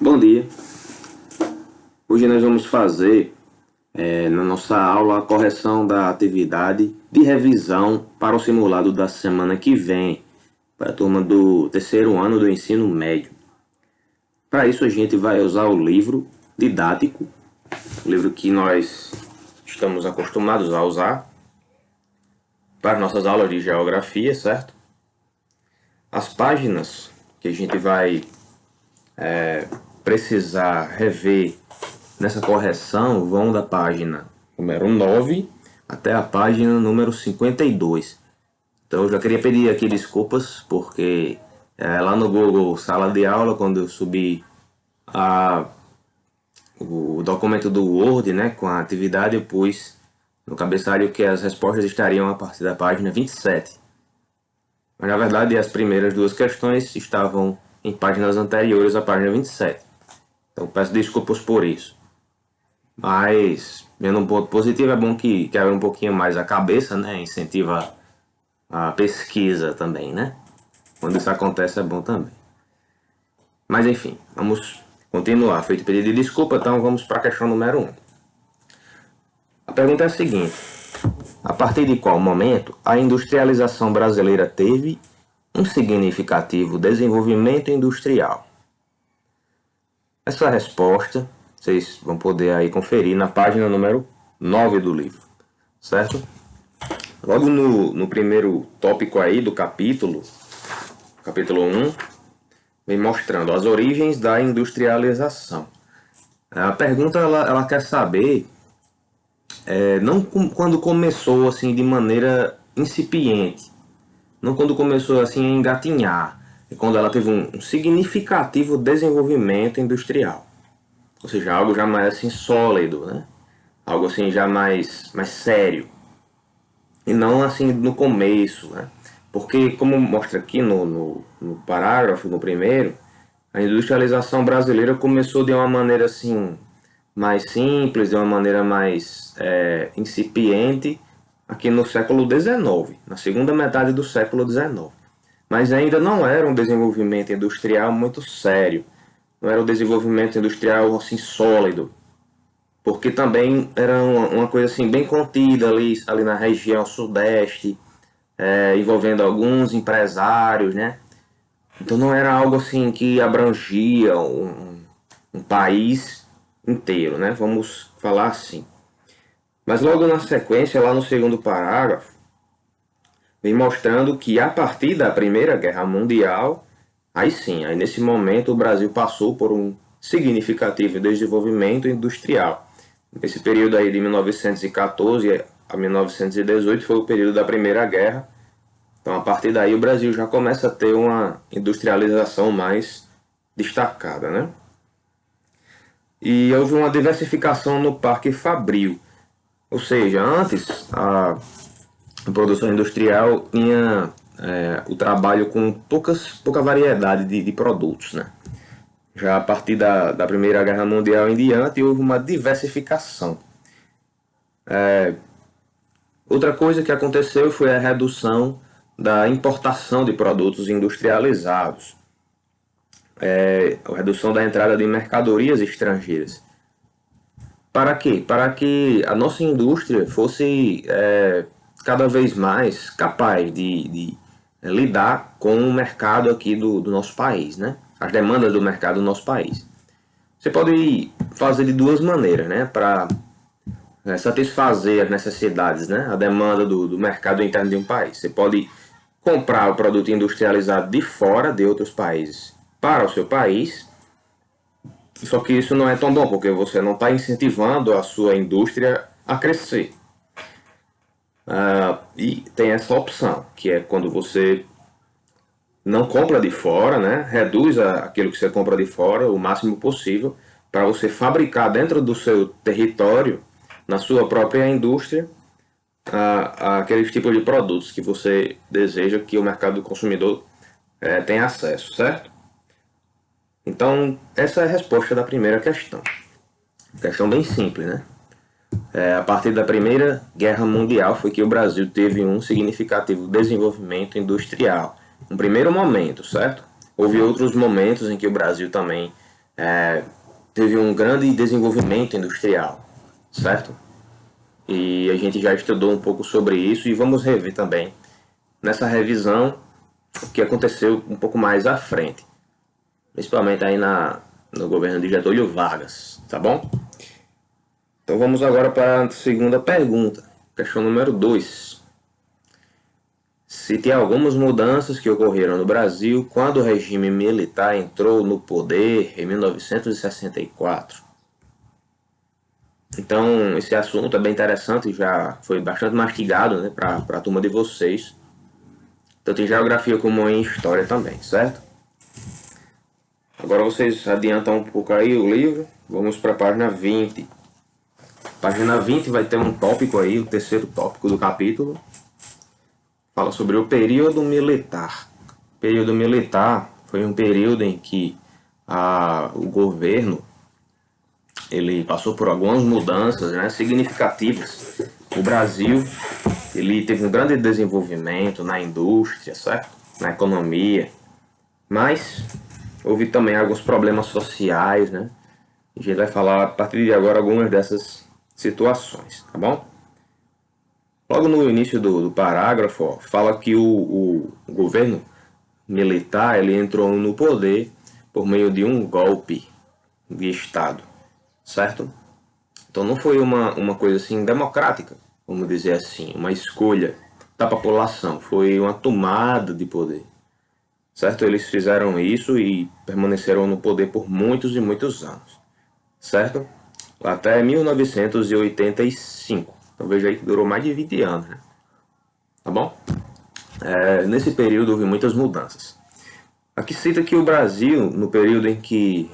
Bom dia. Hoje nós vamos fazer na nossa aula a correção da atividade de revisão para o simulado da semana que vem, para a turma do terceiro ano do ensino médio. Para isso a gente vai usar o livro didático, o livro que nós estamos acostumados a usar para nossas aulas de geografia, certo? As páginas que a gente vai precisar rever nessa correção vão da página número 9 até a página número 52. Então eu já queria pedir aqui desculpas, porque lá no Google Sala de Aula, quando eu subi o documento do Word, né, com a atividade, eu pus no cabeçalho que as respostas estariam a partir da página 27. Mas na verdade as primeiras duas questões estavam em páginas anteriores à página 27. Então peço desculpas por isso. Mas, vendo um ponto positivo, é bom que abra um pouquinho mais a cabeça, né? Incentiva a pesquisa também, né? Quando isso acontece é bom também. Mas enfim, vamos continuar. Feito pedido de desculpa, então vamos para a questão número 1. A pergunta é a seguinte: a partir de qual momento a industrialização brasileira teve um significativo desenvolvimento industrial? Essa resposta vocês vão poder aí conferir na página número 9 do livro, certo? Logo no primeiro tópico aí do capítulo 1, vem mostrando as origens da industrialização. A pergunta ela quer saber, não quando começou assim de maneira incipiente, não quando começou assim a engatinhar, é quando ela teve um significativo desenvolvimento industrial. Ou seja, algo já mais assim sólido, né? Algo assim já mais sério. E não assim no começo, né? Porque, como mostra aqui no parágrafo, no primeiro, a industrialização brasileira começou de uma maneira assim mais simples, de uma maneira mais incipiente, aqui no século XIX, na segunda metade do século XIX. Mas ainda não era um desenvolvimento industrial muito sério. Não era um desenvolvimento industrial assim sólido, porque também era uma coisa assim bem contida ali na região sudeste, envolvendo alguns empresários, né? Então não era algo assim que abrangia um país inteiro, né? Vamos falar assim. Mas logo na sequência, lá no segundo parágrafo, vem mostrando que a partir da Primeira Guerra Mundial, aí sim, aí nesse momento o Brasil passou por um significativo desenvolvimento industrial. Esse período aí de 1914 a 1918 foi o período da Primeira Guerra. Então a partir daí o Brasil já começa a ter uma industrialização mais destacada, né? E houve uma diversificação no parque fabril. Ou seja, antes a produção industrial tinha o trabalho com pouca variedade de produtos, né? Já a partir da Primeira Guerra Mundial em diante houve uma diversificação. Outra coisa que aconteceu foi a redução da importação de produtos industrializados, a redução da entrada de mercadorias estrangeiras. Para quê? Para que a nossa indústria fosse cada vez mais capaz de lidar com o mercado aqui do nosso país, né? As demandas do mercado do nosso país. Você pode fazer de duas maneiras, né? Para satisfazer as necessidades, né? A demanda do mercado interno de um país. Você pode comprar o produto industrializado de fora, de outros países, para o seu país. Só que isso não é tão bom, porque você não está incentivando a sua indústria a crescer. E tem essa opção, que é quando você não compra de fora, né? Reduz aquilo que você compra de fora o máximo possível, para você fabricar dentro do seu território, na sua própria indústria, aqueles tipos de produtos que você deseja que o mercado do consumidor tenha acesso, certo? Então, essa é a resposta da primeira questão. Questão bem simples, né? A partir da Primeira Guerra Mundial foi que o Brasil teve um significativo desenvolvimento industrial. Um primeiro momento, certo? Houve outros momentos em que o Brasil também teve um grande desenvolvimento industrial, certo? E a gente já estudou um pouco sobre isso e vamos rever também nessa revisão o que aconteceu um pouco mais à frente, principalmente aí no governo de Getúlio Vargas, tá bom? Então vamos agora para a segunda pergunta, questão número 2. Se tem algumas mudanças que ocorreram no Brasil quando o regime militar entrou no poder em 1964. Então, esse assunto é bem interessante, já foi bastante mastigado, né, para a turma de vocês, tanto em geografia como em história também, certo? Agora vocês adiantam um pouco aí o livro, vamos para a página 20. Página 20 vai ter um tópico aí, o terceiro tópico do capítulo, fala sobre o período militar. O período militar foi um período em que o governo ele passou por algumas mudanças, né, significativas. O Brasil ele teve um grande desenvolvimento na indústria, certo? Na economia, mas houve também alguns problemas sociais, né? A gente vai falar a partir de agora algumas dessas situações, tá bom? Logo no início do parágrafo, ó, fala que o governo militar ele entrou no poder por meio de um golpe de Estado, certo? Então não foi uma coisa assim democrática, vamos dizer assim, uma escolha da população, foi uma tomada de poder, certo? Eles fizeram isso e permaneceram no poder por muitos e muitos anos, certo? Até 1985, então veja aí que durou mais de 20 anos, né? Tá bom? Nesse período houve muitas mudanças. Aqui cita que o Brasil, no período em que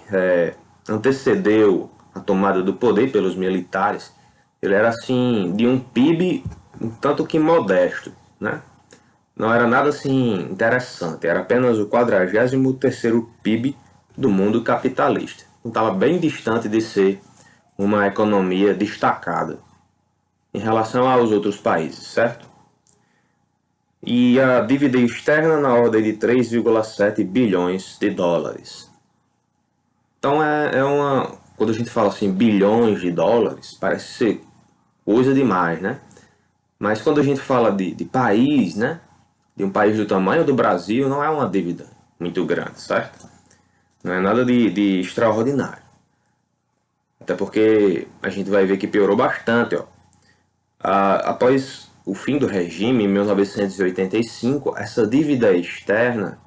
antecedeu a tomada do poder pelos militares, ele era assim de um PIB um tanto que modesto, né? Não era nada assim interessante, era apenas o 43º PIB do mundo capitalista. Então estava bem distante de ser uma economia destacada em relação aos outros países, certo? E a dívida externa na ordem de 3,7 bilhões de dólares. Então quando a gente fala assim bilhões de dólares, parece ser coisa demais, né? Mas quando a gente fala de país, né? De um país do tamanho do Brasil, não é uma dívida muito grande, certo? Não é nada de extraordinário. Até porque a gente vai ver que piorou bastante, ó. Após o fim do regime, em 1985, essa dívida externa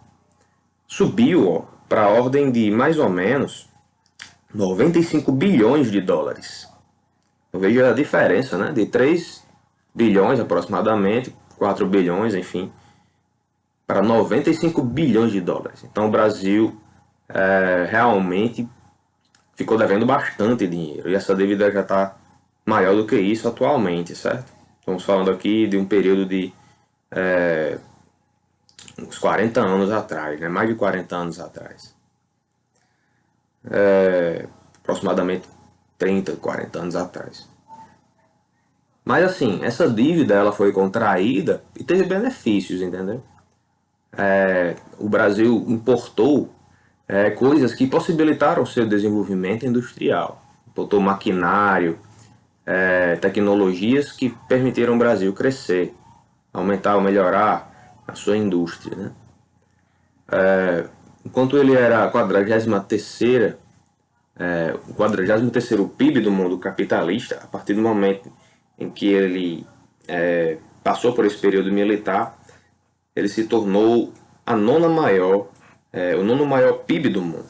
subiu para a ordem de mais ou menos 95 bilhões de dólares. Eu vejo a diferença, né? De 3 bilhões aproximadamente, 4 bilhões, enfim, para 95 bilhões de dólares. Então o Brasil realmente ficou devendo bastante dinheiro. E essa dívida já está maior do que isso atualmente, certo? Estamos falando aqui de um período de uns 40 anos atrás, né? Mais de 40 anos atrás. Aproximadamente 30, 40 anos atrás. Mas assim, essa dívida ela foi contraída e teve benefícios, entendeu? O Brasil importou coisas que possibilitaram seu desenvolvimento industrial. Importou maquinário, tecnologias que permitiram o Brasil crescer, aumentar ou melhorar a sua indústria, né? Enquanto ele era a 43º PIB do mundo capitalista, a partir do momento em que ele passou por esse período militar, ele se tornou o nono maior PIB do mundo.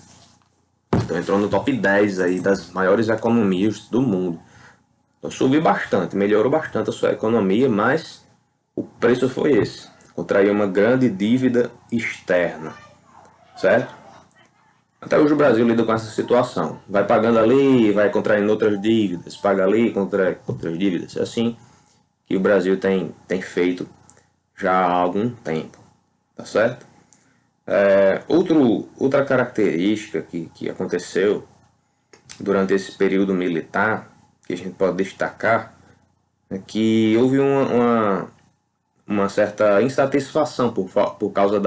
Então entrou no top 10 aí das maiores economias do mundo. Então subiu bastante, melhorou bastante a sua economia, mas o preço foi esse. Contraiu uma grande dívida externa, certo? Até hoje o Brasil lida com essa situação. Vai pagando ali, vai contraindo outras dívidas, paga ali, contrai outras dívidas. É assim que o Brasil tem feito já há algum tempo, tá certo? Outra característica que aconteceu durante esse período militar, que a gente pode destacar, é que houve uma certa insatisfação por causa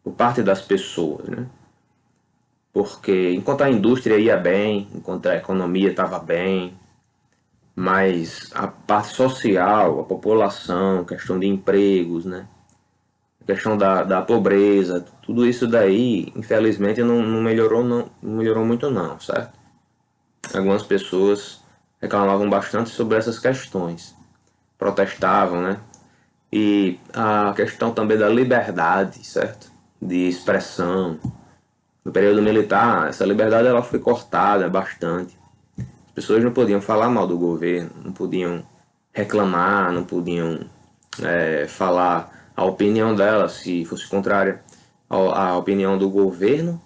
por parte das pessoas, né? porque enquanto a indústria ia bem, enquanto a economia estava bem, mas a parte social, a população, questão de empregos, né? A questão da pobreza, tudo isso daí, infelizmente, não melhorou, não melhorou muito não, certo? Algumas pessoas reclamavam bastante sobre essas questões, protestavam, né? E a questão também da liberdade, certo? De expressão. No período militar, essa liberdade ela foi cortada bastante. As pessoas não podiam falar mal do governo, não podiam reclamar, não podiam falar a opinião dela se fosse contrária à opinião do governo.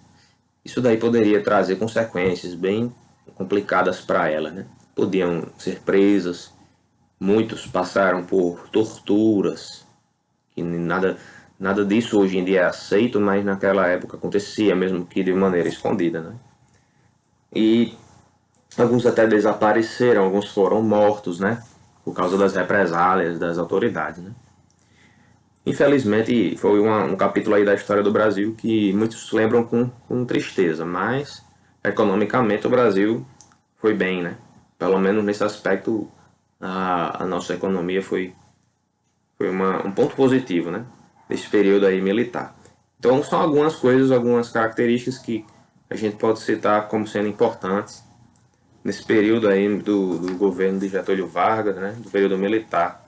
Isso daí poderia trazer consequências bem complicadas para ela, né? Podiam ser presas, muitos passaram por torturas, que nada disso hoje em dia é aceito, mas naquela época acontecia, mesmo que de maneira escondida, né? E alguns até desapareceram, alguns foram mortos, né? Por causa das represálias das autoridades, né? Infelizmente, foi um capítulo aí da história do Brasil que muitos lembram com tristeza, mas economicamente o Brasil foi bem, né? Pelo menos nesse aspecto, a nossa economia foi um ponto positivo, né? Desse período aí militar. Então, são algumas coisas, algumas características que a gente pode citar como sendo importantes nesse período aí do governo de Getúlio Vargas, né? Do período militar,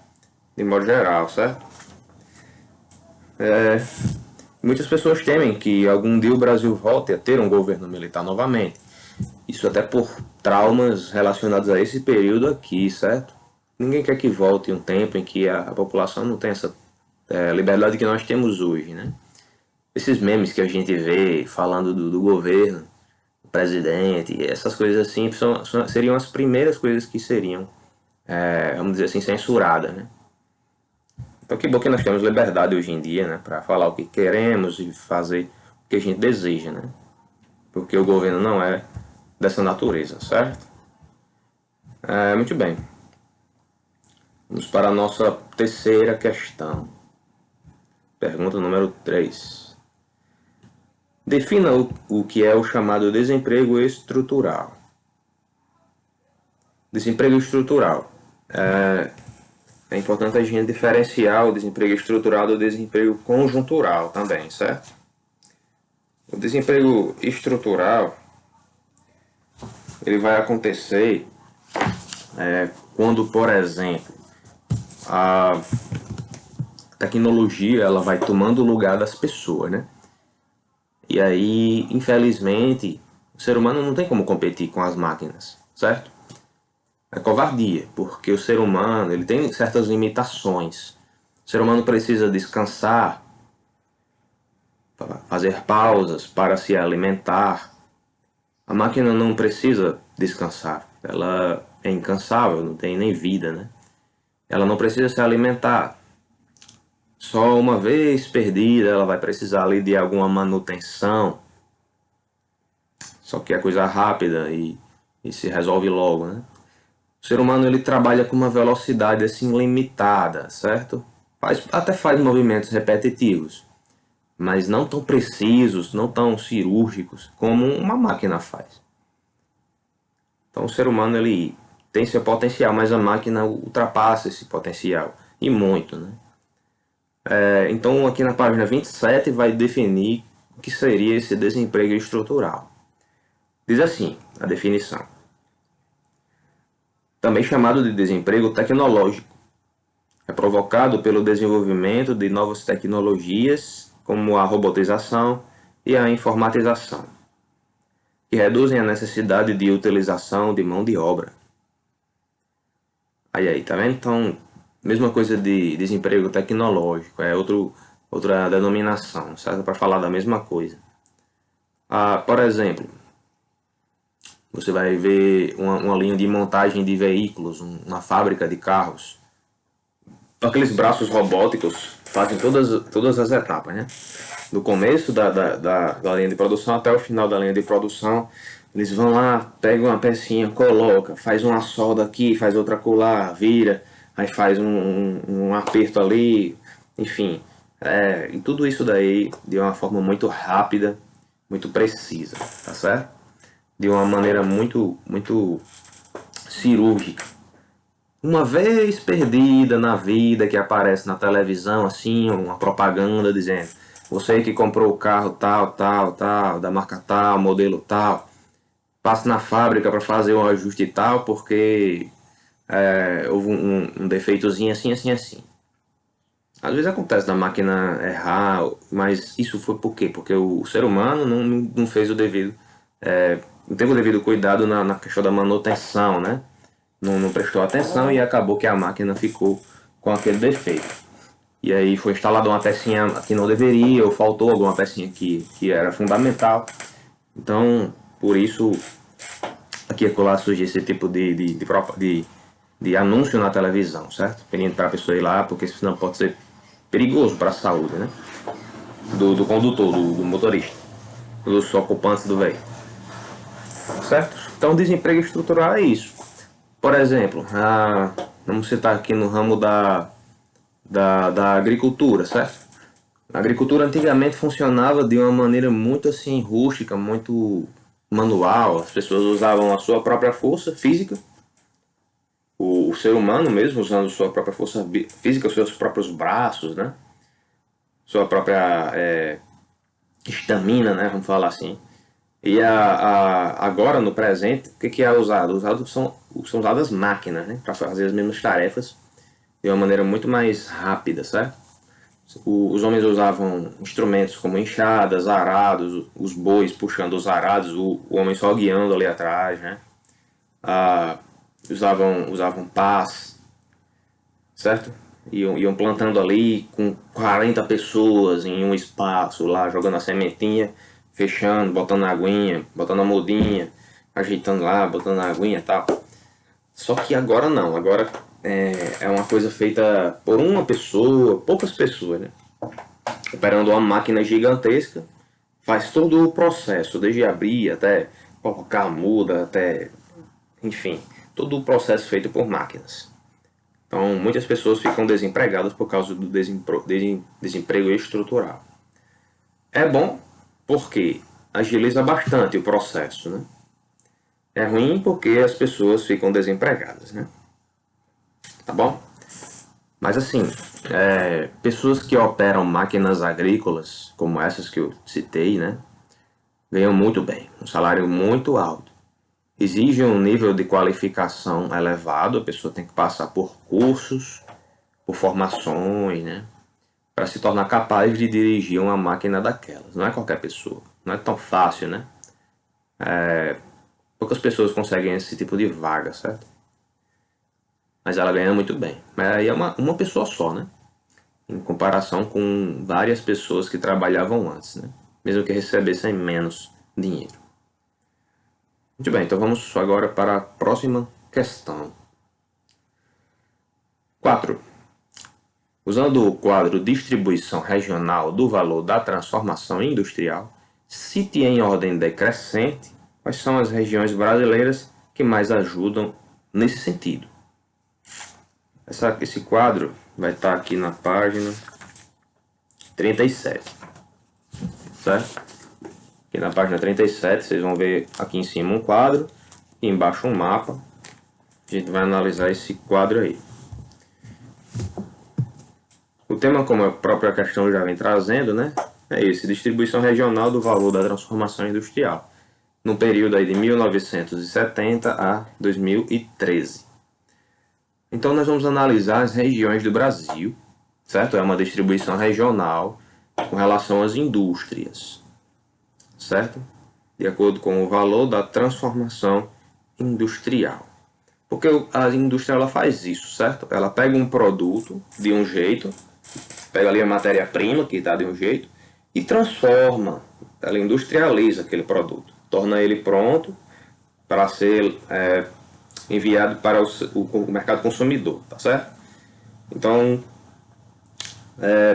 de modo geral, certo? Muitas pessoas temem que algum dia o Brasil volte a ter um governo militar novamente. Isso até por traumas relacionados a esse período aqui, certo? Ninguém quer que volte um tempo em que a população não tem essa liberdade que nós temos hoje, né? Esses memes que a gente vê falando do governo, do presidente, essas coisas assim, seriam as primeiras coisas que seriam, vamos dizer assim, censuradas, né? Então que bom que nós temos liberdade hoje em dia, né? Para falar o que queremos e fazer o que a gente deseja, né? Porque o governo não é dessa natureza, certo? Muito bem. Vamos para a nossa terceira questão. Pergunta número 3. Defina o que é o chamado desemprego estrutural. Desemprego estrutural. É importante a gente diferenciar o desemprego estrutural do desemprego conjuntural também, certo? O desemprego estrutural ele vai acontecer quando, por exemplo, a tecnologia ela vai tomando o lugar das pessoas, né? E aí, infelizmente, o ser humano não tem como competir com as máquinas, certo? É covardia, porque o ser humano ele tem certas limitações. O ser humano precisa descansar, fazer pausas para se alimentar. A máquina não precisa descansar, ela é incansável, não tem nem vida, né? Ela não precisa se alimentar. Só uma vez perdida ela vai precisar ali de alguma manutenção. Só que é coisa rápida e se resolve logo, né? O ser humano ele trabalha com uma velocidade assim limitada, certo? Até faz movimentos repetitivos, mas não tão precisos, não tão cirúrgicos como uma máquina faz. Então o ser humano ele tem seu potencial, mas a máquina ultrapassa esse potencial, e muito, né? Então aqui na página 27 vai definir o que seria esse desemprego estrutural. Diz assim, a definição. Também chamado de desemprego tecnológico. É provocado pelo desenvolvimento de novas tecnologias, como a robotização e a informatização, que reduzem a necessidade de utilização de mão de obra. Aí, tá vendo? Então, mesma coisa de desemprego tecnológico, é outra denominação, certo? Para falar da mesma coisa. Por exemplo, você vai ver uma linha de montagem de veículos, uma fábrica de carros. Aqueles braços robóticos fazem todas as etapas, né? Do começo da linha de produção até o final da linha de produção. Eles vão lá, pegam uma pecinha, coloca, faz uma solda aqui, faz outra colar, vira, aí faz um aperto ali, enfim. E tudo isso daí de uma forma muito rápida muito precisa, tá certo? De uma maneira muito cirúrgica. Uma vez perdida na vida que aparece na televisão, assim, uma propaganda dizendo: você que comprou o carro tal, tal, tal, da marca tal, modelo tal, passe na fábrica para fazer um ajuste tal, porque houve um defeitozinho assim, assim, assim. Às vezes acontece da máquina errar, mas isso foi por quê? Porque o ser humano não fez o devido, não teve o devido cuidado na questão da manutenção, né? Não prestou atenção e acabou que a máquina ficou com aquele defeito. E aí foi instalada uma pecinha que não deveria, ou faltou alguma pecinha que era fundamental. Então, por isso, aqui e acolá surge esse tipo de anúncio na televisão, certo? Pedindo para a pessoa ir lá, porque senão pode ser perigoso para a saúde, né? Do condutor, do motorista, dos ocupantes do veículo, certo? Então, desemprego estrutural é isso. Por exemplo, vamos citar aqui no ramo da agricultura, certo? A agricultura antigamente funcionava de uma maneira muito assim rústica, muito manual. As pessoas usavam a sua própria força física, o ser humano mesmo usando sua própria força física, os seus próprios braços, né? Sua própria estamina, né? Vamos falar assim. E agora, no presente, o que é usado? São usadas máquinas, né? Para fazer as mesmas tarefas de uma maneira muito mais rápida, certo? Os homens usavam instrumentos como enxadas, arados, os bois puxando os arados, o homem só guiando ali atrás, né? Usavam pás, certo? Iam plantando ali com 40 pessoas em um espaço lá, jogando a sementinha, fechando, botando a aguinha, botando a mudinha, ajeitando lá, botando a aguinha e tal. Só que agora não, agora é uma coisa feita por uma pessoa, poucas pessoas, né? Operando uma máquina gigantesca, faz todo o processo, desde abrir até colocar a muda, até, enfim, todo o processo feito por máquinas. Então, muitas pessoas ficam desempregadas por causa do desemprego estrutural. É bom porque agiliza bastante o processo, né? É ruim porque as pessoas ficam desempregadas, né? Tá bom? Mas assim, pessoas que operam máquinas agrícolas, como essas que eu citei, né? Ganham muito bem, um salário muito alto. Exige um nível de qualificação elevado, a pessoa tem que passar por cursos, por formações, né? Para se tornar capaz de dirigir uma máquina daquelas. Não é qualquer pessoa, não é tão fácil, né? Poucas pessoas conseguem esse tipo de vaga, certo? Mas ela ganha muito bem. Mas aí é uma pessoa só, né? Em comparação com várias pessoas que trabalhavam antes, né? Mesmo que recebessem menos dinheiro. Muito bem, então vamos agora para a próxima questão. 4. Usando o quadro Distribuição Regional do Valor da Transformação Industrial, cite em ordem decrescente quais são as regiões brasileiras que mais ajudam nesse sentido. Esse quadro vai estar aqui na página 37, certo? Aqui na página 37 vocês vão ver aqui em cima um quadro e embaixo um mapa. A gente vai analisar esse quadro aí. O tema, como a própria questão já vem trazendo, né, é esse: distribuição regional do valor da transformação industrial, no período aí de 1970 a 2013. Então nós vamos analisar as regiões do Brasil, certo? É uma distribuição regional com relação às indústrias, certo? De acordo com o valor da transformação industrial. Porque a indústria ela faz isso, certo? Ela pega um produto de um jeito, pega ali a matéria-prima que está de um jeito e transforma, ela industrializa aquele produto, torna ele pronto para ser enviado para o mercado consumidor, tá certo? Então,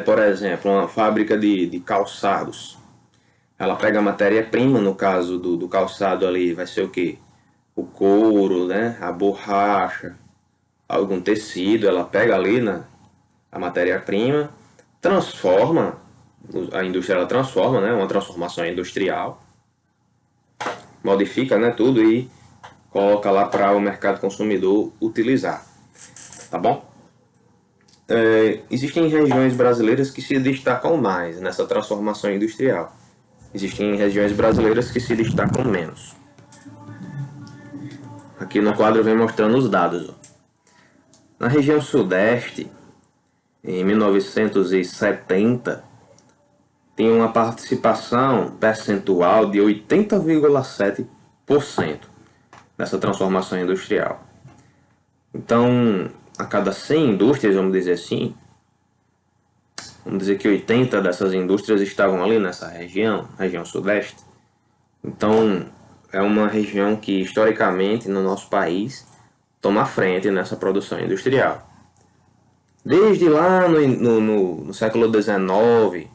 por exemplo, uma fábrica de calçados, ela pega a matéria-prima, no caso do calçado ali, vai ser o que? O couro, né? A borracha, algum tecido, ela pega ali a matéria-prima, transforma, a indústria ela transforma, né? Uma transformação industrial, modifica, né, tudo e coloca lá para o mercado consumidor utilizar, tá bom? Existem regiões brasileiras que se destacam mais nessa transformação industrial. Existem regiões brasileiras que se destacam menos. Aqui no quadro vem mostrando os dados. Na região sudeste, em 1970, tem uma participação percentual de 80,7% nessa transformação industrial. Então, a cada 100 indústrias, vamos dizer assim, vamos dizer que 80 dessas indústrias estavam ali nessa região sudeste. Então, é uma região que, historicamente, no nosso país, toma a frente nessa produção industrial. Desde lá no século XIX,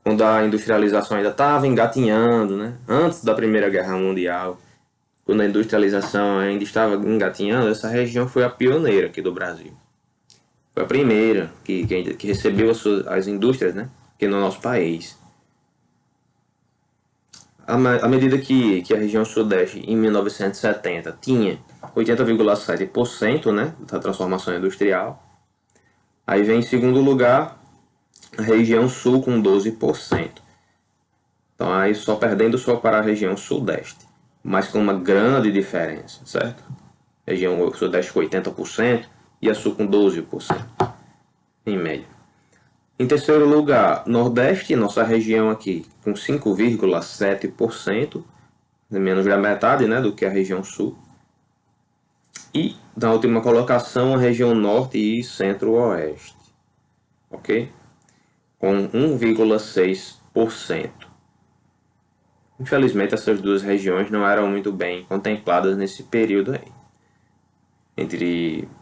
quando a industrialização ainda estava engatinhando, né? Antes da Primeira Guerra Mundial, quando a industrialização ainda estava engatinhando, essa região foi a pioneira aqui do Brasil. Foi a primeira que recebeu as indústrias, né, aqui no nosso país. À medida que a região sudeste, em 1970, tinha 80,7%, né, da transformação industrial, aí vem em segundo lugar a região sul com 12%. Então aí só perdendo só para a região sudeste, mas com uma grande diferença, certo? A região sudeste com 80% e a sul com 12%, em média. Em terceiro lugar, nordeste, nossa região aqui com 5,7%, menos da metade, né, do que a região sul. E na última colocação, a região norte e centro-oeste, ok? Com 1,6%. Infelizmente, essas duas regiões não eram muito bem contempladas nesse período aí,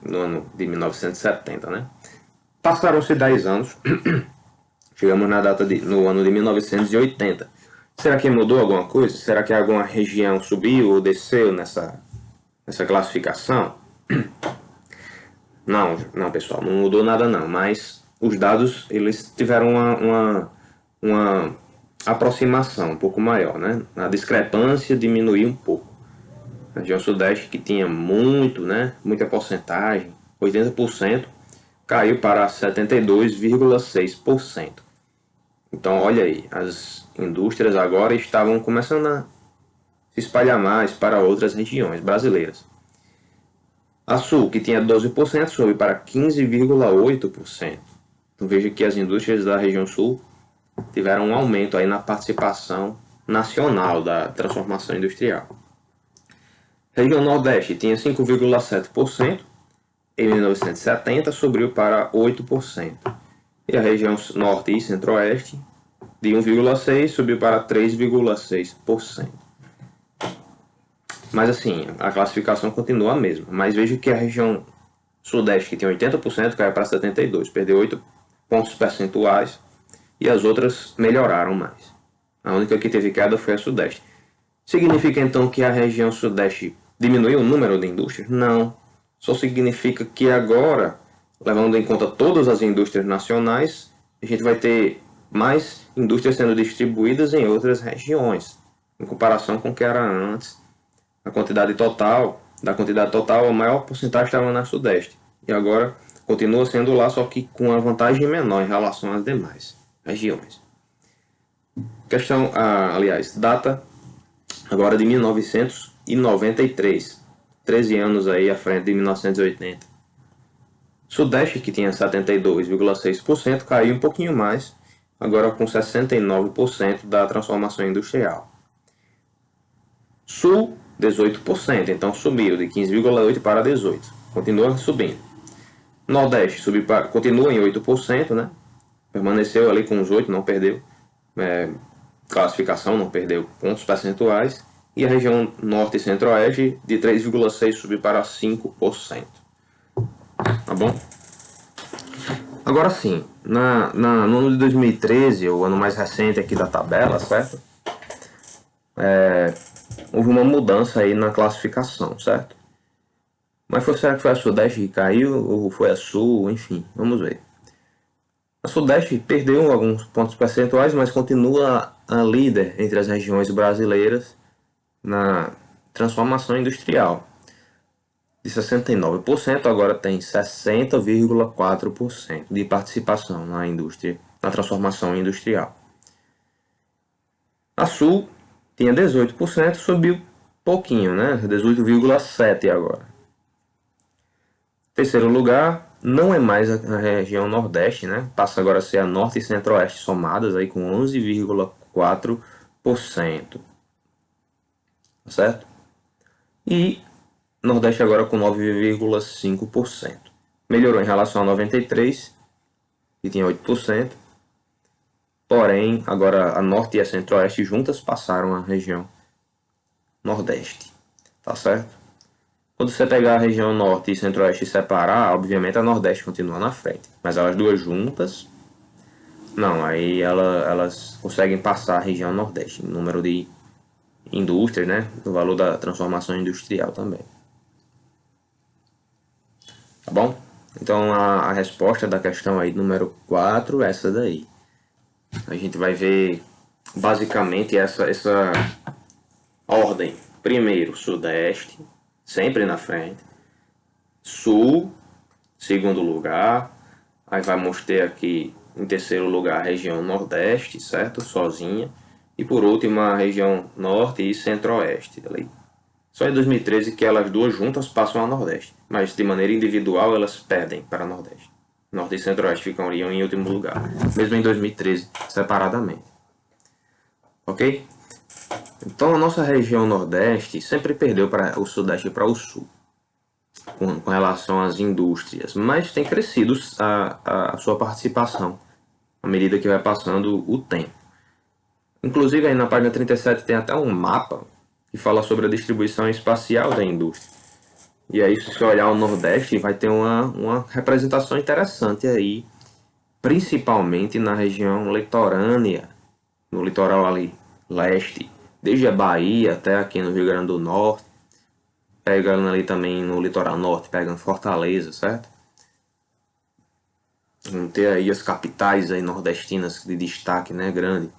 no ano de 1970, né? Passaram-se 10 anos, chegamos no ano de 1980. Será que mudou alguma coisa? Será que alguma região subiu ou desceu nessa classificação? Não, pessoal, não mudou nada não, mas os dados eles tiveram uma aproximação um pouco maior, né? A discrepância diminuiu um pouco. A região sudeste, que tinha muita porcentagem, 80%, caiu para 72,6%. Então, olha aí, as indústrias agora estavam começando a se espalhar mais para outras regiões brasileiras. A sul, que tinha 12%, sobe para 15,8%. Então, veja que as indústrias da região sul tiveram um aumento aí na participação nacional da transformação industrial. A região nordeste tinha 5,7%, em 1970 subiu para 8%. E a região norte e centro-oeste, de 1,6% subiu para 3,6%. Mas assim, a classificação continua a mesma. Mas veja que a região sudeste, que tem 80%, caiu para 72%, perdeu 8 pontos percentuais, e as outras melhoraram mais. A única que teve queda foi a sudeste. Significa então que a região sudeste diminuiu o número de indústrias? Não. Só significa que agora, levando em conta todas as indústrias nacionais, a gente vai ter mais indústrias sendo distribuídas em outras regiões, em comparação com o que era antes. Da quantidade total, a maior porcentagem estava na sudeste. E agora continua sendo lá, só que com uma vantagem menor em relação às demais regiões. Data agora de 1993, 13 anos aí à frente de 1980. Sudeste, que tinha 72,6%, caiu um pouquinho mais, agora com 69% da transformação industrial. Sul, 18%, então subiu de 15,8% para 18%, continua subindo. Nordeste continua em 8%, né? Permaneceu ali com os 8%, não perdeu classificação, não perdeu pontos percentuais. E a região norte e centro-oeste de 3,6% subiu para 5%. Tá bom? Agora sim, no ano de 2013, o ano mais recente aqui da tabela, certo? Houve uma mudança aí na classificação, certo? Mas será que foi a Sudeste que caiu ou foi a Sul? Enfim, vamos ver. A Sudeste perdeu alguns pontos percentuais, mas continua a líder entre as regiões brasileiras na transformação industrial. De 69%, agora tem 60,4% de participação na indústria, na transformação industrial. A Sul tinha 18%, subiu pouquinho, né? 18,7% agora. Terceiro lugar, não é mais a região Nordeste, né? Passa agora a ser a Norte e Centro-Oeste somadas aí com 11,4%. Tá certo? E Nordeste agora com 9,5%. Melhorou em relação a 93, que tinha 8%. Porém, agora a Norte e a Centro-Oeste juntas passaram a região Nordeste. Tá certo? Quando você pegar a região Norte e Centro-Oeste e separar, obviamente a Nordeste continua na frente. Mas elas duas juntas, não. Aí elas conseguem passar a região Nordeste, no número de indústrias, né? No valor da transformação industrial também. Tá bom? Então a resposta da questão aí número 4 é essa daí. A gente vai ver basicamente essa ordem. Primeiro, Sudeste, sempre na frente. Sul, segundo lugar. Aí vai mostrar aqui em terceiro lugar a região Nordeste, certo? Sozinha. E por último a região Norte e Centro-Oeste. Ali. Só em 2013 que elas duas juntas passam a Nordeste, mas de maneira individual elas perdem para Nordeste. Norte e Centro-Oeste ficariam em último lugar, mesmo em 2013, separadamente. Ok? Então a nossa região Nordeste sempre perdeu para o Sudeste e para o Sul, com relação às indústrias, mas tem crescido a sua participação à medida que vai passando o tempo. Inclusive aí na página 37 tem até um mapa que fala sobre a distribuição espacial da indústria. E aí, se você olhar o Nordeste, vai ter uma representação interessante aí, principalmente na região litorânea, no litoral ali, leste, desde a Bahia até aqui no Rio Grande do Norte, pegando ali também no litoral norte, pegando Fortaleza, certo? Vamos ter aí as capitais aí nordestinas de destaque, né, grande.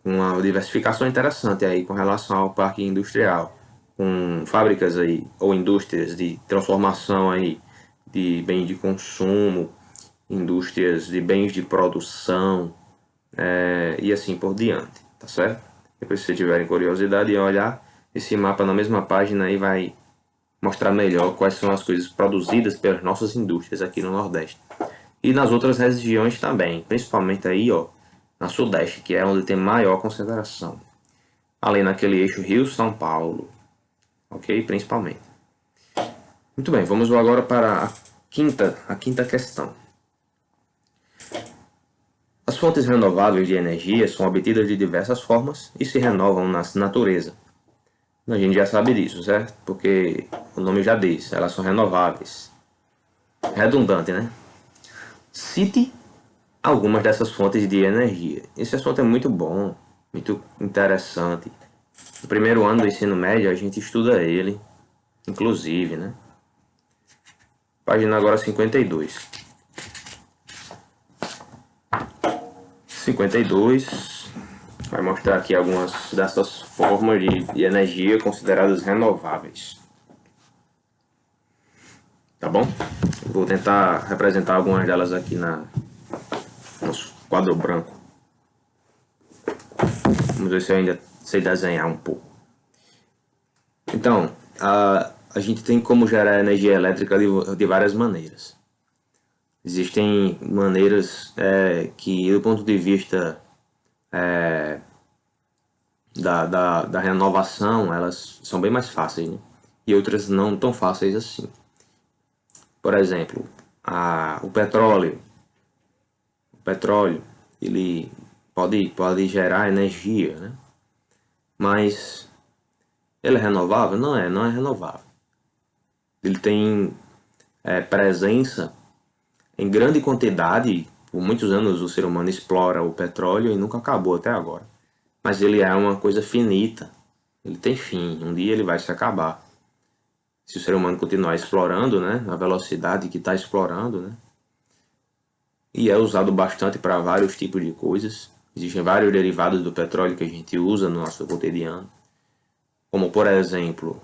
Uma diversificação interessante aí com relação ao parque industrial, com fábricas aí ou indústrias de transformação aí de bens de consumo, indústrias de bens de produção e assim por diante, tá certo? Depois se vocês tiverem curiosidade e olhar esse mapa na mesma página aí vai mostrar melhor quais são as coisas produzidas pelas nossas indústrias aqui no Nordeste e nas outras regiões também, principalmente aí ó na Sudeste, que é onde tem maior concentração. Além naquele eixo Rio-São Paulo, ok? Principalmente. Muito bem, vamos agora para a quinta questão. As fontes renováveis de energia são obtidas de diversas formas e se renovam na natureza. A gente já sabe disso, certo? Porque o nome já diz, elas são renováveis. Redundante, né? Cite algumas dessas fontes de energia. Esse assunto é muito bom, muito interessante. No primeiro ano do ensino médio a gente estuda ele, inclusive, né? Página agora 52. 52 vai mostrar aqui algumas dessas formas de energia consideradas renováveis. Tá bom? Vou tentar representar algumas delas aqui no quadro branco. Vamos ver se eu ainda sei desenhar um pouco. Então, a gente tem como gerar energia elétrica de várias maneiras. Existem maneiras que, do ponto de vista da renovação, elas são bem mais fáceis, né? E outras não tão fáceis assim. Por exemplo, o petróleo. O petróleo, ele pode gerar energia, né? Mas ele é renovável? Não é renovável. Ele tem presença em grande quantidade. Por muitos anos o ser humano explora o petróleo e nunca acabou até agora. Mas ele é uma coisa finita. Ele tem fim. Um dia ele vai se acabar. Se o ser humano continuar explorando, né, na velocidade que está explorando, né, e é usado bastante para vários tipos de coisas, Existem vários derivados do petróleo que a gente usa no nosso cotidiano, como por exemplo,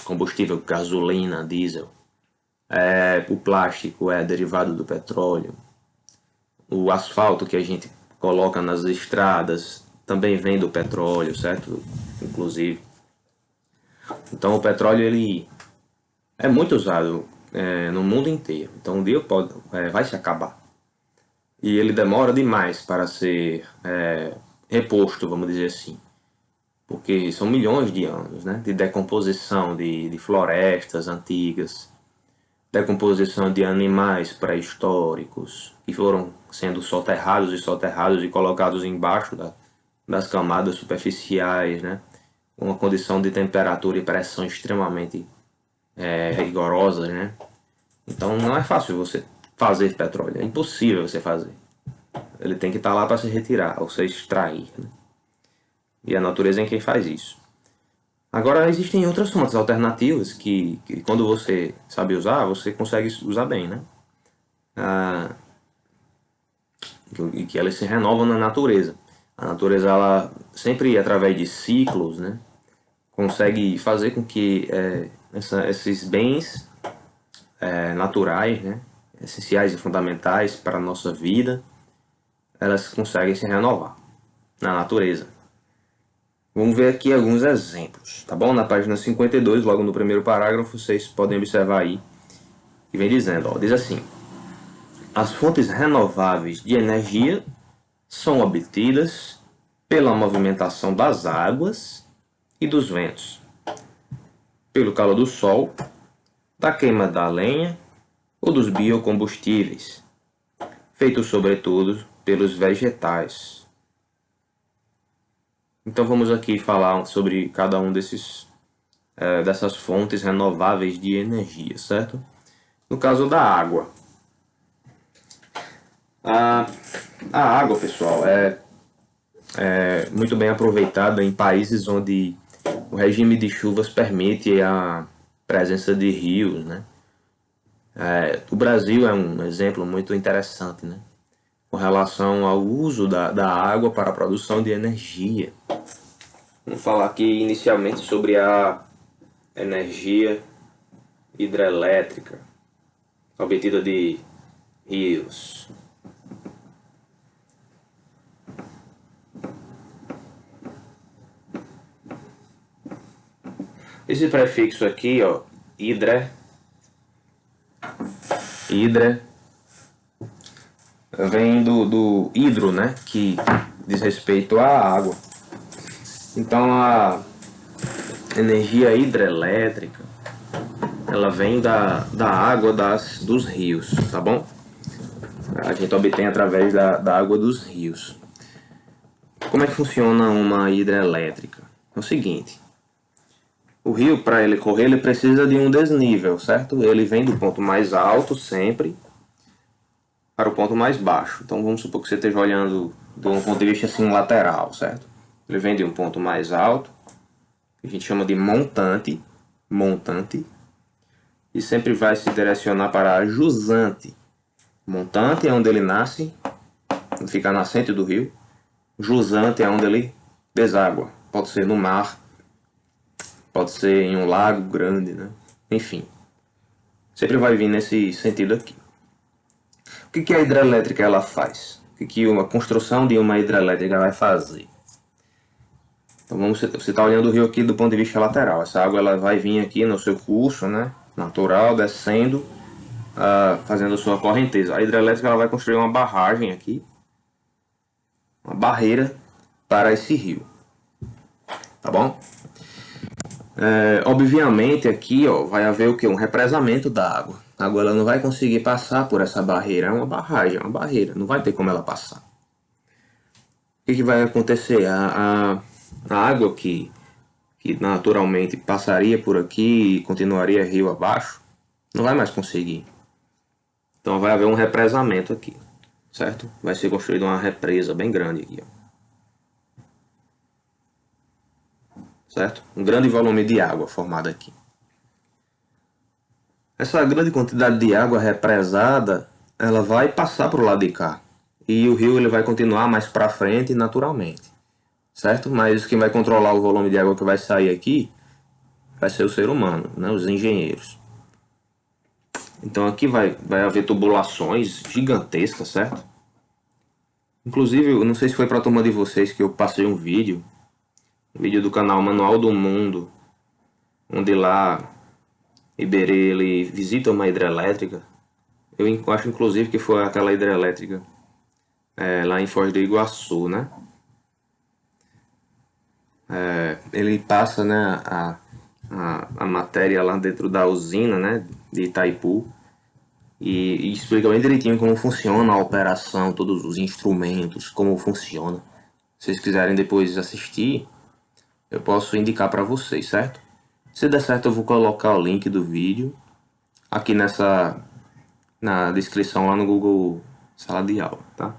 combustível, gasolina, diesel. O plástico é derivado do petróleo. O asfalto que a gente coloca nas estradas também vem do petróleo, certo? Inclusive. Então o petróleo ele é muito usado no mundo inteiro. Então um dia vai se acabar. E ele demora demais para ser reposto, vamos dizer assim. Porque são milhões de anos, né, de decomposição de florestas antigas, decomposição de animais pré-históricos que foram sendo soterrados e colocados embaixo das camadas superficiais, né, uma condição de temperatura e pressão extremamente rigorosas, né. Então não é fácil você fazer petróleo, é impossível você fazer. Ele tem que estar lá para se retirar, ou se extrair, né? E a natureza é quem faz isso. Agora existem outras fontes alternativas que quando você sabe usar, você consegue usar bem, né? E que elas se renovam na natureza. A natureza, ela sempre através de ciclos, né, consegue fazer com que esses bens naturais, né, essenciais e fundamentais para a nossa vida, elas conseguem se renovar na natureza. Vamos ver aqui alguns exemplos, tá bom? Na página 52, logo no primeiro parágrafo, vocês podem observar aí, que vem dizendo, diz assim: as fontes renováveis de energia são obtidas pela movimentação das águas e dos ventos, pelo calor do sol, da queima da lenha ou dos biocombustíveis, feitos sobretudo pelos vegetais. Então vamos aqui falar sobre cada um dessas fontes renováveis de energia, certo? No caso da água. A água, pessoal, é muito bem aproveitada em países onde o regime de chuvas permite a presença de rios, né? O Brasil é um exemplo muito interessante, né, com relação ao uso da água para a produção de energia. Vamos falar aqui inicialmente sobre a energia hidrelétrica obtida de rios. Esse prefixo aqui, hidre, vem do hidro, né, que diz respeito à água. Então a energia hidrelétrica, ela vem da água dos rios, tá bom? A gente obtém através da água dos rios. Como é que funciona uma hidrelétrica? É o seguinte: o rio, para ele correr, ele precisa de um desnível, certo? Ele vem do ponto mais alto sempre para o ponto mais baixo. Então vamos supor que você esteja olhando de um ponto de vista assim lateral, certo? Ele vem de um ponto mais alto, que a gente chama de montante, e sempre vai se direcionar para a jusante. Montante é onde ele nasce, fica a nascente do rio. Jusante é onde ele deságua. Pode ser no mar, pode ser em um lago grande, né? Enfim, sempre vai vir nesse sentido aqui. O que a hidrelétrica ela faz? O que a construção de uma hidrelétrica vai fazer? Então você está olhando o rio aqui do ponto de vista lateral. Essa água ela vai vir aqui no seu curso, né, natural, descendo, fazendo a sua correnteza. A hidrelétrica ela vai construir uma barragem aqui, uma barreira para esse rio, tá bom? Obviamente aqui vai haver o que? Um represamento da água. A água ela não vai conseguir passar por essa barreira. É uma barragem, é uma barreira. Não vai ter como ela passar. O que vai acontecer? A água que naturalmente passaria por aqui e continuaria rio abaixo, não vai mais conseguir. Então vai haver um represamento aqui, certo? Vai ser construída uma represa bem grande aqui, certo? Um grande volume de água formado aqui. Essa grande quantidade de água represada, ela vai passar para o lado de cá. e o rio ele vai continuar mais para frente naturalmente, certo? Mas quem vai controlar o volume de água que vai sair aqui vai ser o ser humano, né? Os engenheiros. Então aqui vai haver tubulações gigantescas, certo? Inclusive, eu não sei se foi para a turma de vocês que eu passei um vídeo do canal Manual do Mundo, onde lá Iberê ele visita uma hidrelétrica. Eu acho inclusive que foi aquela hidrelétrica lá em Foz do Iguaçu, né? Ele passa, né, a matéria lá dentro da usina, né, de Itaipu, e explica bem direitinho como funciona a operação, todos os instrumentos, como funciona. Se vocês quiserem depois assistir, eu posso indicar para vocês, certo? Se der certo, eu vou colocar o link do vídeo aqui na descrição lá no Google Sala de Aula, tá?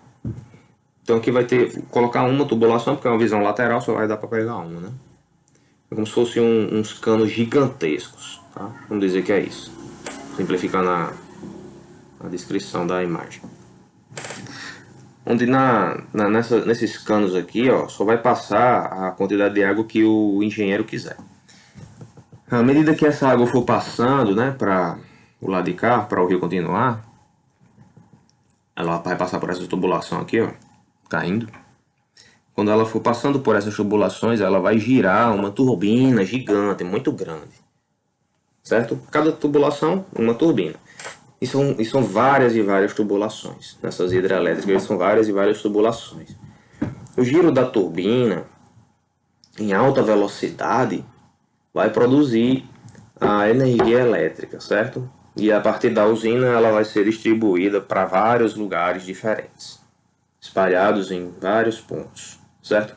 Então aqui vai colocar uma tubulação, porque é uma visão lateral, só vai dar para pegar uma, né? É como se fosse uns canos gigantescos, tá? Vamos dizer que é isso, simplificando a descrição da imagem. Onde nesses canos aqui, ó, só vai passar a quantidade de água que o engenheiro quiser. À medida que essa água for passando, né, para o lado de cá, para o rio continuar, ela vai passar por essa tubulação aqui, ó, caindo. Quando ela for passando por essas tubulações, ela vai girar uma turbina gigante, muito grande, certo? Cada tubulação, uma turbina. E são várias e várias tubulações. Nessas hidrelétricas são várias e várias tubulações. O giro da turbina em alta velocidade vai produzir a energia elétrica, certo? E a partir da usina ela vai ser distribuída para vários lugares diferentes, espalhados em vários pontos, certo?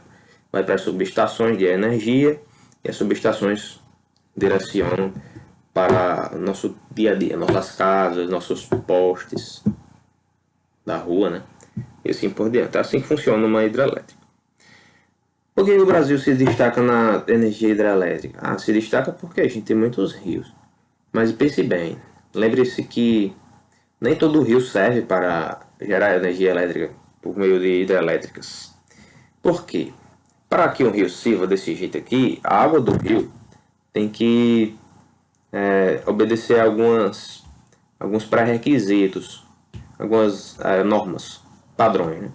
Vai para as subestações de energia e as subestações direcionam para nosso dia a dia, nossas casas, nossos postes da rua, né? E assim por diante. É assim que funciona uma hidrelétrica. Por que o Brasil se destaca na energia hidrelétrica? Ah, se destaca porque a gente tem muitos rios. Mas pense bem, lembre-se que nem todo rio serve para gerar energia elétrica por meio de hidrelétricas. Por quê? Para que um rio sirva desse jeito aqui, a água do rio tem que obedecer a alguns pré-requisitos, algumas normas, padrões, né?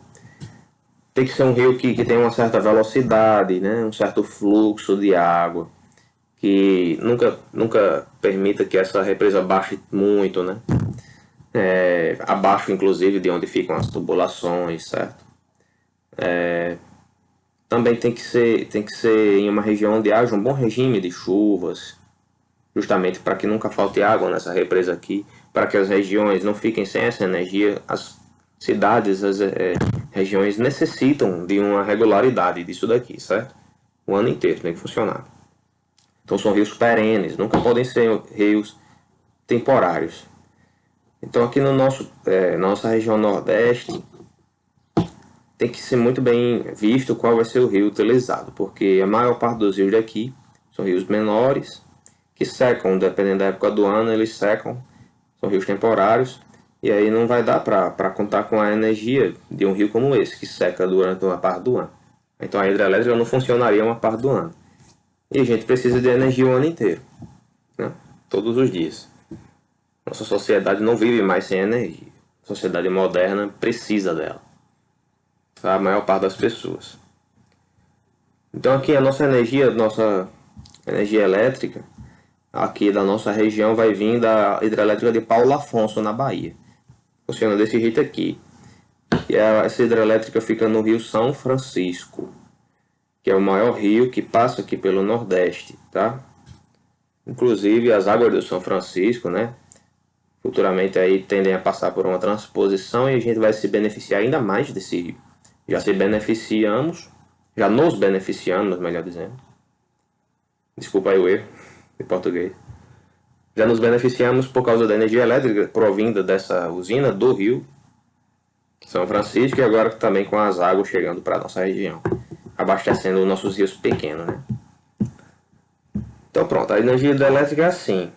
Tem que ser um rio que tem uma certa velocidade, né? Um certo fluxo de água, que nunca permita que essa represa baixe muito, né? Abaixo, inclusive, de onde ficam as tubulações, certo? Também tem que ser em uma região onde haja um bom regime de chuvas, justamente para que nunca falte água nessa represa aqui, para que as regiões não fiquem sem essa energia. As cidades, as regiões necessitam de uma regularidade disso daqui, certo? O ano inteiro tem que funcionar. Então são rios perenes, nunca podem ser rios temporários. Então aqui no nossa região nordeste tem que ser muito bem visto qual vai ser o rio utilizado, porque a maior parte dos rios daqui são rios menores, que secam, dependendo da época do ano, eles secam, são rios temporários, e aí não vai dar para contar com a energia de um rio como esse, que seca durante uma parte do ano. Então a hidrelétrica não funcionaria uma parte do ano. E a gente precisa de energia o ano inteiro, né? Todos os dias. Nossa sociedade não vive mais sem energia. A sociedade moderna precisa dela. A maior parte das pessoas. Então aqui a nossa energia elétrica, aqui da nossa região, vai vir da hidrelétrica de Paulo Afonso, na Bahia. Funciona desse jeito aqui. E essa hidrelétrica fica no Rio São Francisco, que é o maior rio que passa aqui pelo Nordeste, tá? Inclusive as águas do São Francisco, né? Futuramente aí tendem a passar por uma transposição e a gente vai se beneficiar ainda mais desse rio. Já nos beneficiamos, melhor dizendo. Desculpa aí o erro de português. Já nos beneficiamos por causa da energia elétrica provinda dessa usina do rio São Francisco e agora também com as águas chegando para a nossa região, abastecendo os nossos rios pequenos, né? Então pronto, a energia hidrelétrica é assim.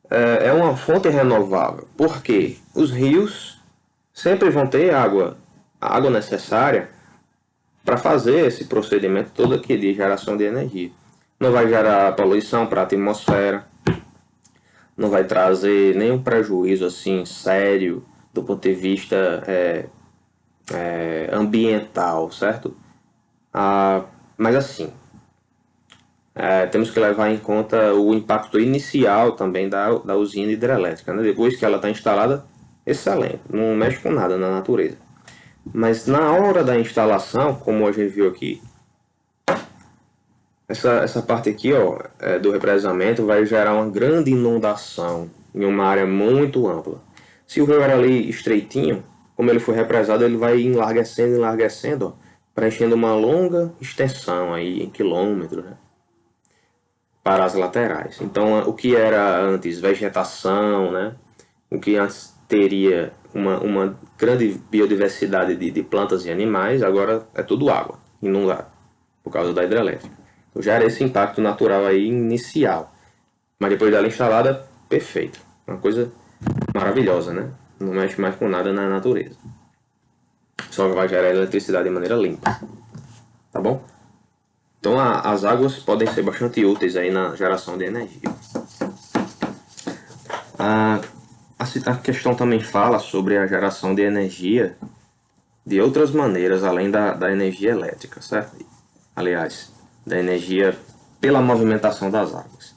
É uma fonte renovável, porque os rios sempre vão ter água a água necessária para fazer esse procedimento todo aqui de geração de energia. Não vai gerar poluição para a atmosfera, não vai trazer nenhum prejuízo assim sério do ponto de vista ambiental, certo? Mas assim, temos que levar em conta o impacto inicial também da usina hidrelétrica, né? Depois que ela está instalada, excelente, não mexe com nada na natureza. Mas na hora da instalação, como a gente viu aqui, essa parte aqui, ó, do represamento vai gerar uma grande inundação em uma área muito ampla. Se o rio era ali estreitinho, como ele foi represado, ele vai enlarguecendo, ó, preenchendo uma longa extensão aí em quilômetros, né, para as laterais. Então, o que era antes vegetação, né, o que antes teria uma grande biodiversidade de plantas e animais, agora é tudo água, inundado, por causa da hidrelétrica. Então, gera esse impacto natural aí inicial. Mas depois dela instalada, perfeito. Uma coisa maravilhosa, né? Não mexe mais com nada na natureza. Só vai gerar eletricidade de maneira limpa. Tá bom? Então as águas podem ser bastante úteis aí na geração de energia. A questão também fala sobre a geração de energia de outras maneiras, além da energia elétrica, certo? Aliás, da energia pela movimentação das águas.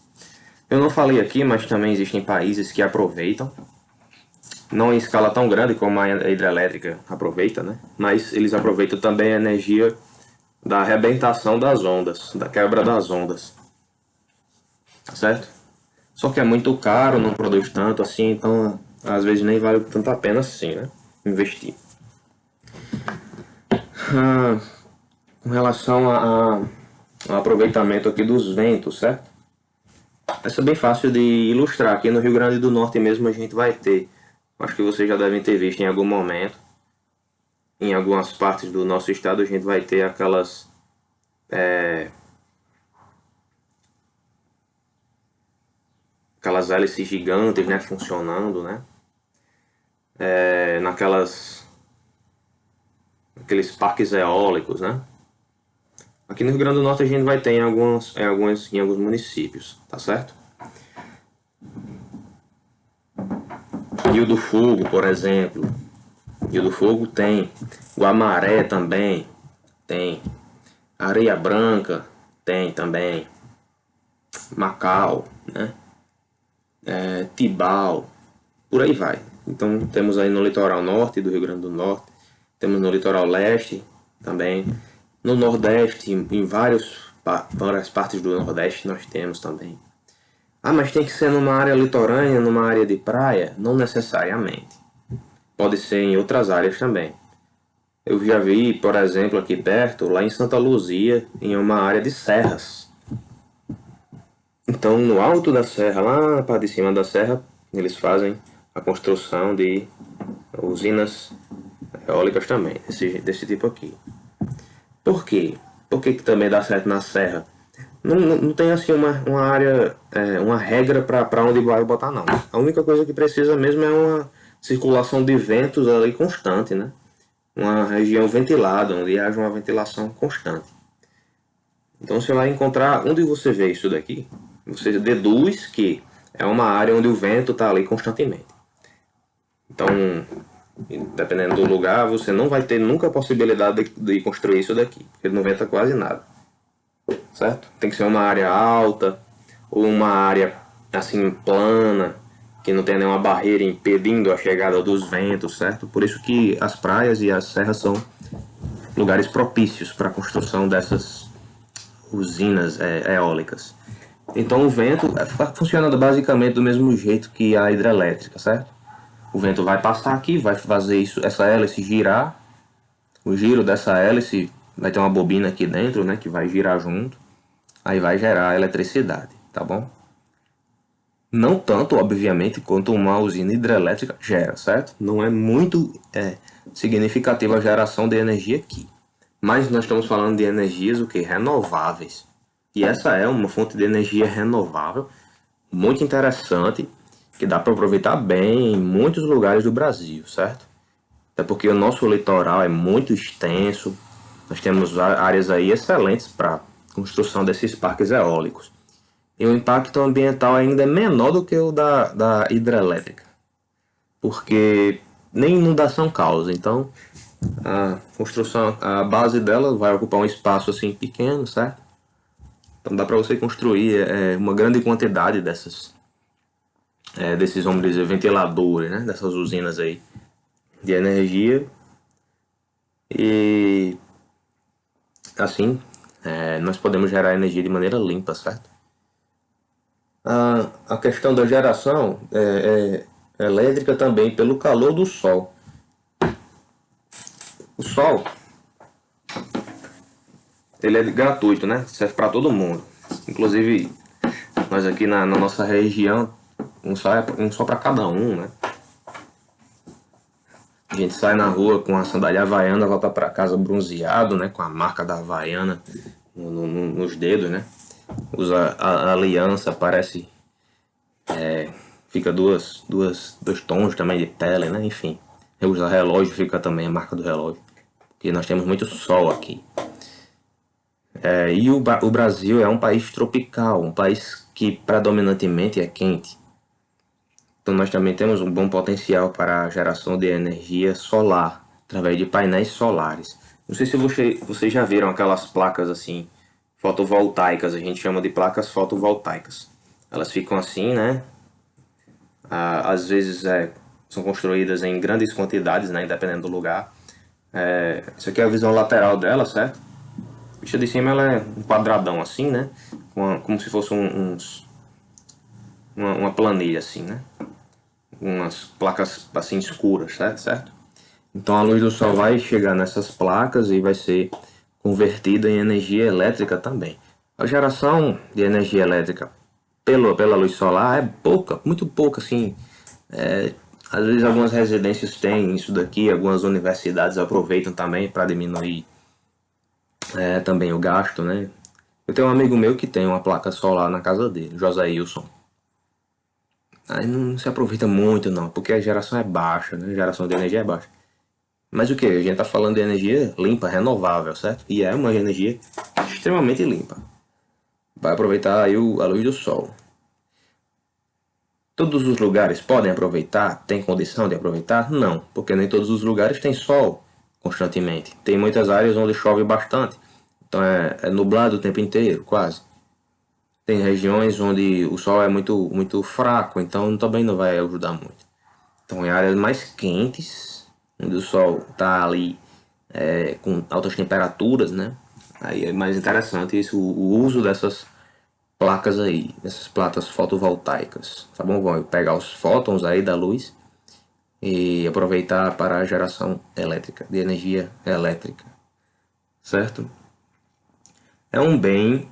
Eu não falei aqui, mas também existem países que aproveitam, não em escala tão grande como a hidrelétrica aproveita, né? Mas eles aproveitam também a energia da arrebentação das ondas, da quebra das ondas, certo? Só que é muito caro, não produz tanto assim, então às vezes nem vale tanto a pena assim, né? Investir. Com relação ao aproveitamento aqui dos ventos, certo? Essa é bem fácil de ilustrar. Aqui no Rio Grande do Norte mesmo a gente vai ter, acho que vocês já devem ter visto em algum momento, em algumas partes do nosso estado a gente vai ter aquelas hélices gigantes, né, funcionando, né? Naqueles parques eólicos, né? Aqui no Rio Grande do Norte a gente vai ter em alguns municípios, tá certo? Rio do Fogo, por exemplo. Rio do Fogo tem. Guamaré também tem. Areia Branca tem também. Macau, né? Tibau, por aí vai. Então temos aí no litoral norte do Rio Grande do Norte, temos no litoral leste também, no Nordeste, em várias partes do Nordeste nós temos também. Mas tem que ser numa área litorânea, numa área de praia? Não necessariamente. Pode ser em outras áreas também. Eu já vi, por exemplo, aqui perto, lá em Santa Luzia, em uma área de serras. Então, no alto da serra, lá para de cima da serra, eles fazem a construção de usinas eólicas também, desse tipo aqui. Por quê? Por que também dá certo na serra? Não tem assim uma área, uma regra para onde vai botar, não. A única coisa que precisa mesmo é uma circulação de ventos ali constante, né? Uma região ventilada, onde haja uma ventilação constante. Então você vai encontrar, onde você vê isso daqui, você deduz que é uma área onde o vento está ali constantemente. Então, dependendo do lugar, você não vai ter nunca a possibilidade de construir isso daqui, porque não venta quase nada, certo? Tem que ser uma área alta, ou uma área assim plana, que não tem nenhuma barreira impedindo a chegada dos ventos, certo? Por isso que as praias e as serras são lugares propícios para a construção dessas usinas eólicas. Então o vento funciona basicamente do mesmo jeito que a hidrelétrica, certo? O vento vai passar aqui, vai fazer essa hélice girar. O giro dessa hélice vai ter uma bobina aqui dentro, né, que vai girar junto. Aí vai gerar eletricidade, tá bom? Não tanto, obviamente, quanto uma usina hidrelétrica gera, certo? Não é muito significativa a geração de energia aqui. Mas nós estamos falando de energias renováveis. E essa é uma fonte de energia renovável muito interessante, que dá para aproveitar bem em muitos lugares do Brasil, certo? É porque o nosso litoral é muito extenso, nós temos áreas aí excelentes para construção desses parques eólicos. E o impacto ambiental ainda é menor do que o da hidrelétrica, porque nem inundação causa. Então, a construção, a base dela vai ocupar um espaço assim pequeno, certo? Então dá para você construir uma grande quantidade desses, vamos dizer, ventiladores, né? Dessas usinas aí de energia. E assim, nós podemos gerar energia de maneira limpa, certo? A questão da geração é elétrica também pelo calor do sol. O sol, ele é gratuito, né? Serve para todo mundo. Inclusive, nós aqui na nossa região, um sol para cada um, né? A gente sai na rua com a sandália havaiana, volta para casa bronzeado, né? Com a marca da havaiana nos dedos, né? Usa a aliança, parece... fica dois tons também de pele, né? Enfim, usa relógio, fica também a marca do relógio. Porque nós temos muito sol aqui. E o Brasil é um país tropical, um país que predominantemente é quente. Então nós também temos um bom potencial para a geração de energia solar, através de painéis solares. Não sei se vocês já viram aquelas placas assim, fotovoltaicas, a gente chama de placas fotovoltaicas. Elas ficam assim, né? Às vezes são construídas em grandes quantidades, né? Dependendo do lugar. Isso aqui é a visão lateral dela, certo? A vista de cima ela é um quadradão assim, né? Como se fosse uma planilha assim, né? Umas placas assim escuras, certo? Então a luz do sol vai chegar nessas placas e vai ser convertida em energia elétrica também. A geração de energia elétrica pela luz solar é pouca, muito pouca, assim. Às vezes algumas residências têm isso daqui, algumas universidades aproveitam também para diminuir também o gasto, né? Eu tenho um amigo meu que tem uma placa solar na casa dele, José Wilson. Aí não se aproveita muito não, porque a geração é baixa, né? A geração de energia é baixa. Mas o que? A gente tá falando de energia limpa, renovável, certo? E é uma energia extremamente limpa. Vai aproveitar aí a luz do sol. Todos os lugares podem aproveitar? Tem condição de aproveitar? Não, porque nem todos os lugares têm sol constantemente. Tem muitas áreas onde chove bastante. Então é nublado o tempo inteiro, quase. Tem regiões onde o sol é muito, muito fraco, então também não vai ajudar muito. Então em áreas mais quentes, onde o sol está ali com altas temperaturas, né? Aí é mais interessante isso, o uso dessas placas aí, dessas placas fotovoltaicas, tá bom? Vão pegar os fótons aí da luz e aproveitar para a geração elétrica, de energia elétrica, certo? É um bem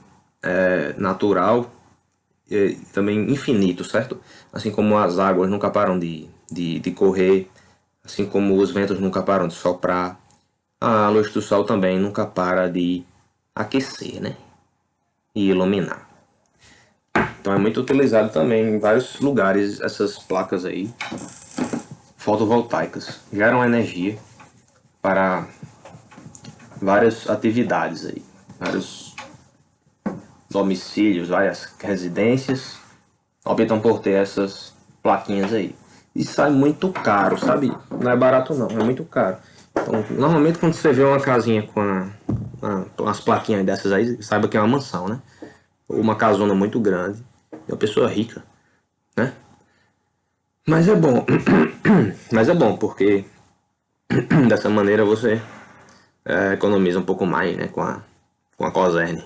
natural e também infinito, certo? Assim como as águas nunca param de correr, assim como os ventos nunca param de soprar, a luz do sol também nunca para de aquecer, né? E iluminar. Então é muito utilizado também em vários lugares essas placas aí fotovoltaicas. Geram energia para várias atividades aí, vários domicílios, várias residências optam por ter essas plaquinhas aí. E sai muito caro, sabe? Não é barato não, é muito caro. Então, normalmente quando você vê uma casinha com umas plaquinhas dessas aí, saiba que é uma mansão, né? Ou uma casona muito grande. É uma pessoa rica, né? Mas é bom. Mas é bom, porque dessa maneira você economiza um pouco mais, né? Com a Coserne,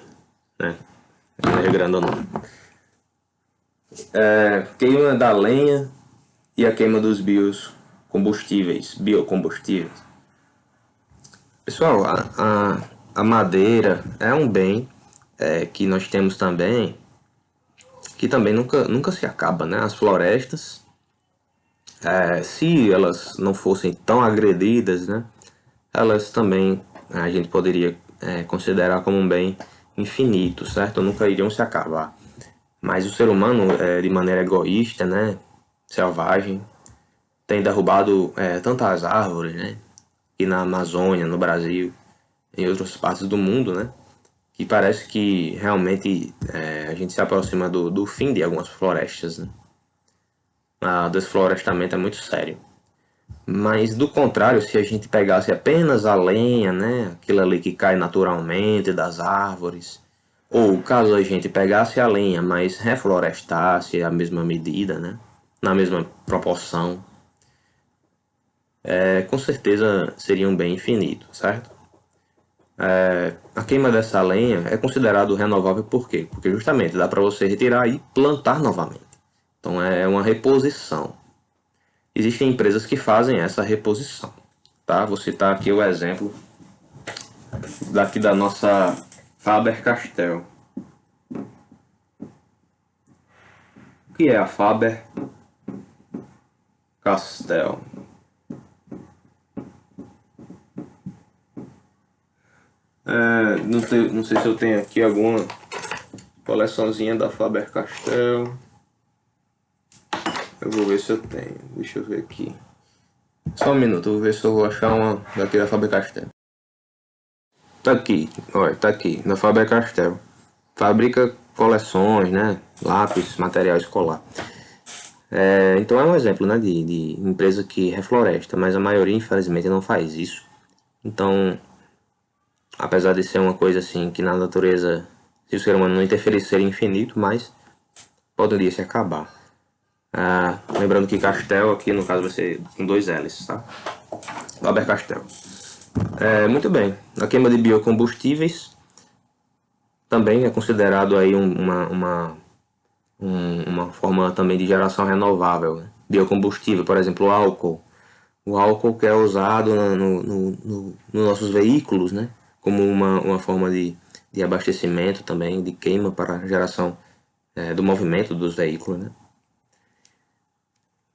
né? Não é grande ou não. Queima da lenha e a queima dos biocombustíveis. Pessoal, a madeira é um bem que nós temos também, que também nunca se acaba, né? As florestas, se elas não fossem tão agredidas, né? Elas também a gente poderia considerar como um bem infinito, certo? Nunca iriam se acabar. Mas o ser humano, de maneira egoísta, né? Selvagem, tem derrubado tantas árvores, né? aqui na Amazônia, no Brasil, em outras partes do mundo, né? Que parece que realmente a gente se aproxima do fim de algumas florestas, né? O desflorestamento é muito sério. Mas do contrário, se a gente pegasse apenas a lenha, né, aquilo ali que cai naturalmente das árvores, ou caso a gente pegasse a lenha, mas reflorestasse a mesma medida, né, na mesma proporção, com certeza seria um bem infinito, certo? A queima dessa lenha é considerado renovável por quê? Porque justamente dá para você retirar e plantar novamente. Então é uma reposição. Existem empresas que fazem essa reposição, tá? Vou citar aqui o exemplo daqui da nossa Faber-Castell. O que é a Faber-Castell? Não sei se eu tenho aqui alguma coleçãozinha da Faber-Castell. Eu vou ver se eu tenho. Deixa eu ver aqui. Só um minuto, eu vou ver se eu vou achar uma daqui da Faber-Castell. Tá aqui, olha, tá aqui, na Faber-Castell. Fabrica coleções, né? Lápis, material escolar. Então é um exemplo, né, de empresa que refloresta, mas a maioria, infelizmente, não faz isso. Então, apesar de ser uma coisa assim que na natureza, se o ser humano não interferir, seria infinito, mas pode um dia se acabar. Lembrando que Castell aqui no caso vai ser com 2 L's, tá? Faber-Castell. Muito bem, a queima de biocombustíveis também é considerado aí uma forma também de geração renovável, né? Biocombustível, por exemplo, o álcool. O álcool que é usado nos nossos veículos, né? Como uma forma de abastecimento também, de queima para a geração do movimento dos veículos, né?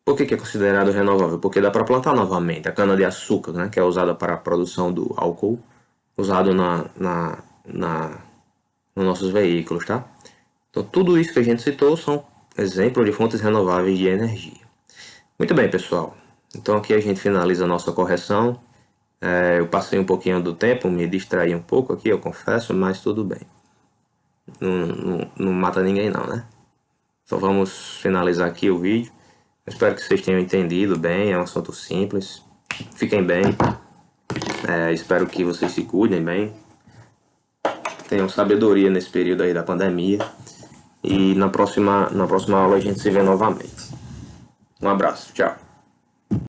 Por que é considerado renovável? Porque dá para plantar novamente a cana-de-açúcar, né? Que é usada para a produção do álcool, usado nos nossos veículos, tá? Então, tudo isso que a gente citou são exemplos de fontes renováveis de energia. Muito bem, pessoal. Então, aqui a gente finaliza a nossa correção. Eu passei um pouquinho do tempo, me distraí um pouco aqui, eu confesso, mas tudo bem. Não mata ninguém não, né? Então, vamos finalizar aqui o vídeo. Eu espero que vocês tenham entendido bem, é um assunto simples. Fiquem bem. Espero que vocês se cuidem bem. Tenham sabedoria nesse período aí da pandemia. E na próxima aula a gente se vê novamente. Um abraço, tchau.